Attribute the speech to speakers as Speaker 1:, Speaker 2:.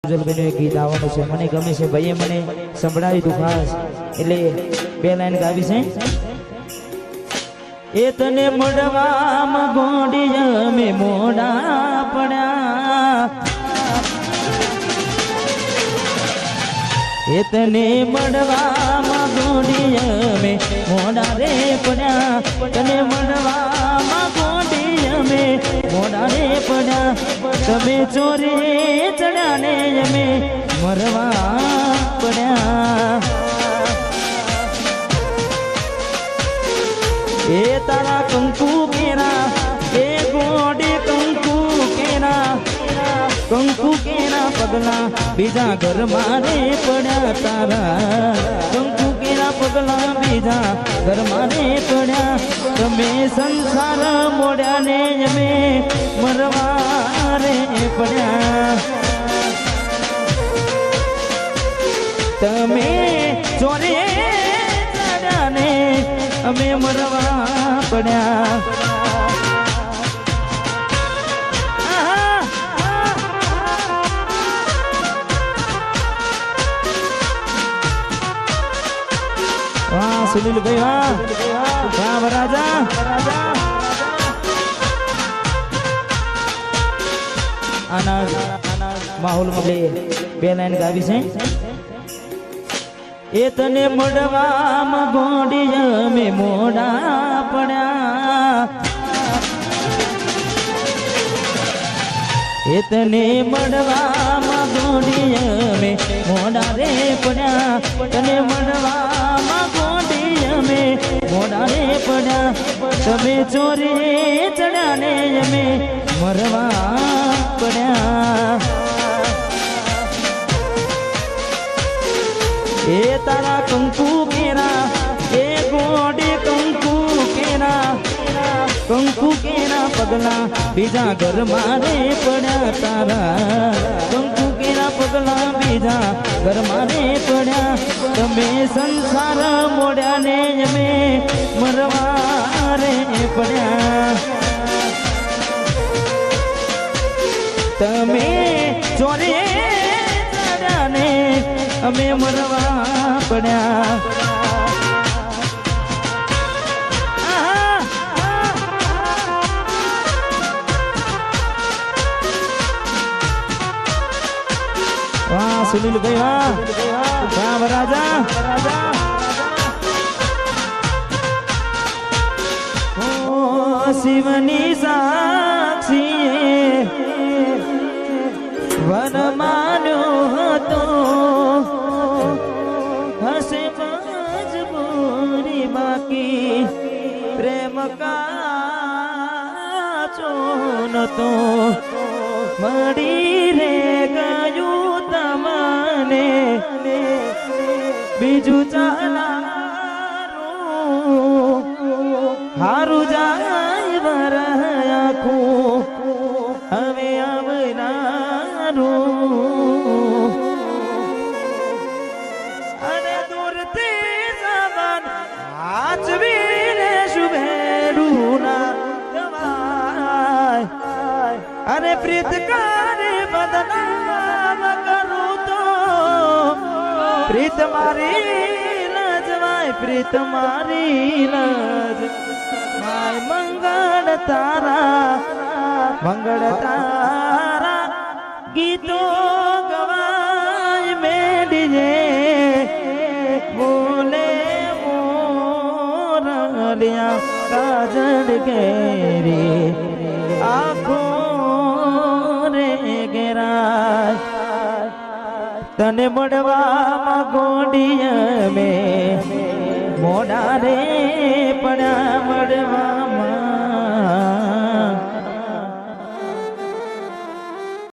Speaker 1: જલબેનું એક ગીત આવવાનું છે, મને ગમે છે, ભાઈએ મને સંભળાવી તું ખાસ, એટલે બે લાઈન ગાવી છે. એ તને મળવામાં ગોંડી અમે મોડા પડ્યા, એ તને મળવામાં ગોંડી અમે મોડા રે પડ્યા, તને મળવામાં ગોંડી અમે મોડા રે પડ્યા, તમે ચોરી ચડ્યા ને અમે મરવા પડ્યા. એ તારા કંકુ કેરા, એ ગોડી કંકુ કેરા, કંકુ કેરા પગલા બીજા ઘર મારે પડ્યા, તારા કંકુ કેરા પગલા બીજા ઘર મારે પડ્યા, તમે સંસાર મોડ્યા ને અમે મરવા રે પડ્યા. તમે ચોરે ચડ્યા ને અમે મરવા પડ્યા. વાહ સુનિલભાઈ, વાહ વાહ વરાજા. આના માહોલમાં બે લાઈન ગાવી છે. એ તને મળવામાં ગોંડી અમે મોડા પડ્યા, એ તને મળવામાં ગોંડી અમે મોડા રે પડ્યા, તને મળવામાં ગોંડી અમે મોડા રે પડ્યા, તમે ચોરી ચડ્યા ને અમે મરવા પડ્યા. એ તારા કંકુ કેરા, એ ગોડી કંકુ કેરા, કંકુ કેરા પગલા બીજા ઘર મારે પડ્યા, તારા કંકુ કેરા પગલા બીજા ઘર મારે પડ્યા, તમે સંસાર મોડ્યા ને અમે મરવા રે પડ્યા. તમે ચોરે ચડ્યા ને અમે મરવા પડ્યા. વાહ સુનિલભાઈ, વાહ વાહ વરાજા. શિવની સાક્ષીએ વર માન્યો હતો, હસે મજબૂરી બાકી પ્રેમ કાચો નતો, મળી રે ગયું તમને બીજું ચાલારું, હારું જાય વર આખું હવે આવનારું, અને દૂરથી જવાન આચવીને શુભેરું ના દવાય, અને પ્રીત કરે બદનામ કરું તો પ્રીત મારી લજવાય, પ્રીત મારી લજ માય મંગળ તારા, મંગળ તારા ગીતો ગવાય મેડીએ, બોલે મોરલિયા કાજળ કેરી આખો રે ઘેરાય, તને મળવામાં ગોંડી અમે મોડા રે પડ્યા, મળવામાં